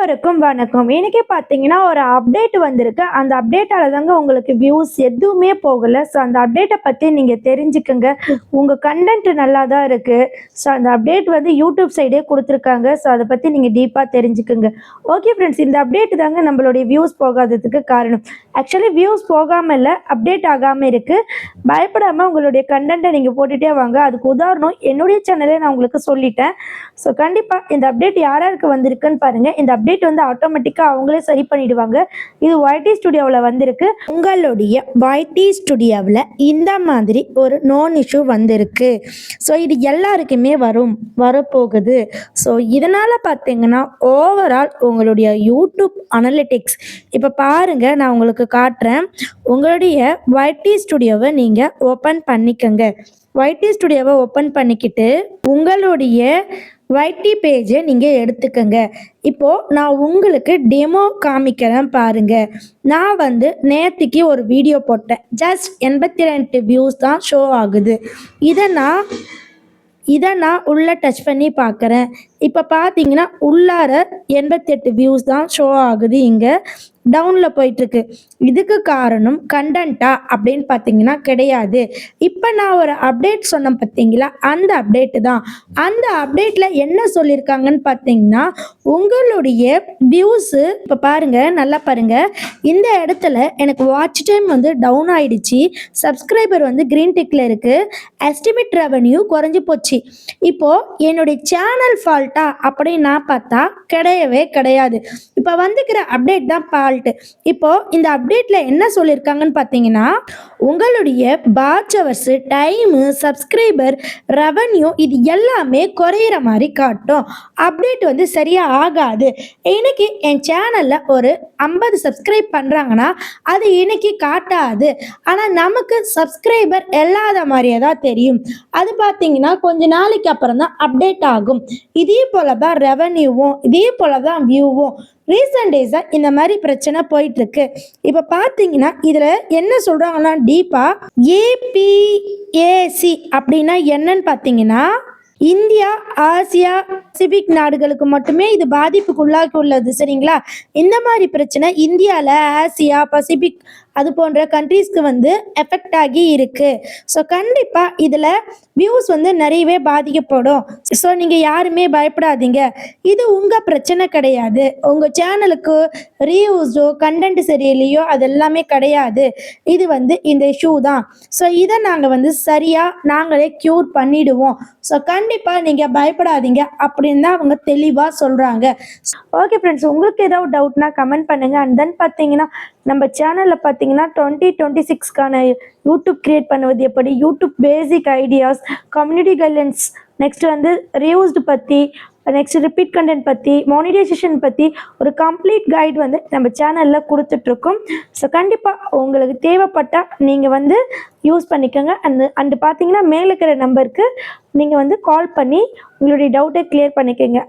அனைவருக்கும் வணக்கம். இன்னைக்கு பார்த்தீங்கன்னா, ஒரு அப்டேட் வந்திருக்கு. அந்த அப்டேட்டால தாங்க உங்களுக்கு வியூஸ் எதுவுமே போகல. ஸோ அந்த அப்டேட்ட பத்தி நீங்க தெரிஞ்சுக்கங்க. உங்க கன்டென்ட் நல்லா தான் இருக்கு. ஸோ அந்த அப்டேட் வந்து யூடியூப் சைடே குடுத்துருக்காங்க. ஸோ அத பத்தி நீங்க டீப்பா தெரிஞ்சுக்கங்க. ஓகே ஃப்ரெண்ட்ஸ், இந்த அப்டேட் தாங்க நம்மளுடைய வியூஸ் போகாததுக்கு காரணம். ஆக்சுவலி வியூஸ் போகாம இல்ல, அப்டேட் ஆகாம இருக்கு. பயப்படாம உங்களுடைய கன்டென்ட்ட நீங்க போட்டுட்டே வாங்க. அதுக்கு உதாரணம் என்னுடைய சேனலே நான் உங்களுக்கு சொல்லிட்டேன். ஸோ கண்டிப்பா இந்த அப்டேட் யாருக்கு வந்திருக்குன்னு பாருங்க. இந்த அப்டேட் வந்து ஆட்டோமேட்டிக்கா அவங்களே சரி பண்ணிடுவாங்க. இது YT ஸ்டுடியோவில் வந்திருக்கு. உங்களுடைய YT ஸ்டுடியோவில் இந்த மாதிரி ஒரு நோன் இஷ்யூ வந்திருக்கு. ஸோ இது எல்லாருக்குமே வரப்போகுது. ஸோ இதனால் பார்த்தீங்கன்னா ஓவரால் உங்களுடைய யூடியூப் அனலிட்டிக்ஸ் இப்போ பாருங்கள், நான் உங்களுக்கு காட்டுறேன். உங்களுடைய YT ஸ்டுடியோவை நீங்கள் ஓப்பன் பண்ணிக்கோங்க. YT ஸ்டுடியோவை ஓப்பன் பண்ணிக்கிட்டு உங்களுடைய YT பேஜை நீங்கள் எடுத்துக்கங்க. இப்போது நான் உங்களுக்கு டெமோ காமிக்கிறேன் பாருங்கள். நான் வந்து நேற்றுக்கு ஒரு வீடியோ போட்டேன். ஜஸ்ட் 82 வியூஸ் தான் ஷோ ஆகுது. இதை நான் உள்ளே டச் பண்ணி பார்க்குறேன். இப்போ பார்த்தீங்கன்னா உள்ளார 88 வியூஸ் தான் ஷோ ஆகுது. இங்கே டவுனில் போயிட்டுருக்கு. இதுக்கு காரணம் கண்டென்ட்டா அப்படின்னு பார்த்தீங்கன்னா கிடையாது. இப்போ நான் ஒரு அப்டேட் சொன்னேன் பார்த்தீங்களா, அந்த அப்டேட்டு தான். அந்த அப்டேட்டில் என்ன சொல்லியிருக்காங்கன்னு பார்த்தீங்கன்னா, உங்களுடைய வியூஸு இப்போ பாருங்கள், நல்லா பாருங்கள். இந்த இடத்துல எனக்கு வாட்ச் டைம் வந்து டவுன் ஆயிடுச்சு. சப்ஸ்கிரைபர் வந்து க்ரீன் டிக்கில் இருக்குது. எஸ்டிமேட் ரெவன்யூ குறைஞ்சி போச்சு. இப்போது என்னுடைய சேனல் ஃபால்ட்டா அப்படின்னு நான் பார்த்தா கிடையவே கிடையாது. இப்போ வந்துக்கிற அப்டேட் தான் ஃபால்ட்டு. இப்போ இந்த அப்டேட்ல என்ன சொல்லியிருக்காங்கன்னு பார்த்தீங்கன்னா, உங்களுடைய watch hours, time, subscriber, revenue இது எல்லாமே குறையிற மாதிரி காட்டும். அப்டேட் வந்து சரியாக ஆகாது. இன்னைக்கு என் சேனலில் ஒரு 50 சப்ஸ்கிரைப் பண்ணுறாங்கன்னா அது இன்னைக்கு காட்டாது. ஆனால் நமக்கு சப்ஸ்கிரைபர் இல்லாத மாதிரியே தான் தெரியும். அது பார்த்தீங்கன்னா கொஞ்ச நாளைக்கு அப்புறம் தான் அப்டேட் ஆகும். இதே போல தான் ரெவன்யூவும், இதே போல தான் வியூவும். ரீசன்ட் டேஸாக இந்த மாதிரி பிரச்சனை போயிட்டுருக்கு. இப்போ பார்த்தீங்கன்னா இதில் என்ன சொல்கிறாங்கன்னா டீப்பாக APAC அப்படின்னா என்னன்னு பார்த்தீங்கன்னா, இந்தியா, ஆசியா, பசிபிக் நாடுகளுக்கு மட்டுமே இது பாதிப்புக்குள்ளாகி உள்ளது. சரிங்களா? இந்த மாதிரி பிரச்சனை இந்தியாவில், ஆசியா, பசிபிக் அது போன்ற கண்ட்ரீஸ்க்கு வந்து எஃபெக்ட் ஆகி இருக்கு. ஸோ கண்டிப்பாக இதில் வியூஸ் வந்து நிறையவே பாதிக்கப்படும். ஸோ நீங்கள் யாருமே பயப்படாதீங்க. இது உங்கள் பிரச்சனை கிடையாது. உங்கள் சேனலுக்கு ரீயூஸோ கண்டென்ட் சரியில்லையோ அது எல்லாமே கிடையாது. இது வந்து இந்த இஷ்யூ தான். ஸோ இதை நாங்கள் வந்து சரியாக நாங்களே க்யூர் பண்ணிடுவோம். ஸோ கண்டிப்பாக நீங்கள் பயப்படாதீங்க அப்படின்னு தான் அவங்க தெளிவாக சொல்கிறாங்க. ஓகே ஃப்ரெண்ட்ஸ், உங்களுக்கு ஏதாவது டவுட்னா கமெண்ட் பண்ணுங்கள். அண்ட் தென் பார்த்தீங்கன்னா நம்ம சேனலில் பார்த்தீங்கன்னா 2026க்கான யூடியூப் கிரியேட் பண்ணுவது எப்படி, யூடியூப் பேசிக் ஐடியாஸ், கம்யூனிட்டி கைட்லைன்ஸ், நெக்ஸ்ட் வந்து ரியூஸ்டு பற்றி, நெக்ஸ்ட் ரிப்பீட் கண்டென்ட் பற்றி, மானிட்டைசேஷன் பற்றி ஒரு கம்ப்ளீட் கைட் வந்து நம்ம சேனலில் கொடுத்துட்ருக்கோம். ஸோ கண்டிப்பாக உங்களுக்கு தேவைப்பட்டால் நீங்கள் வந்து யூஸ் பண்ணிக்கோங்க. அண்டு பார்த்தீங்கன்னா மேலே இருக்கிற நம்பருக்கு நீங்கள் வந்து கால் பண்ணி உங்களுடைய டவுட்டை கிளியர் பண்ணிக்கோங்க.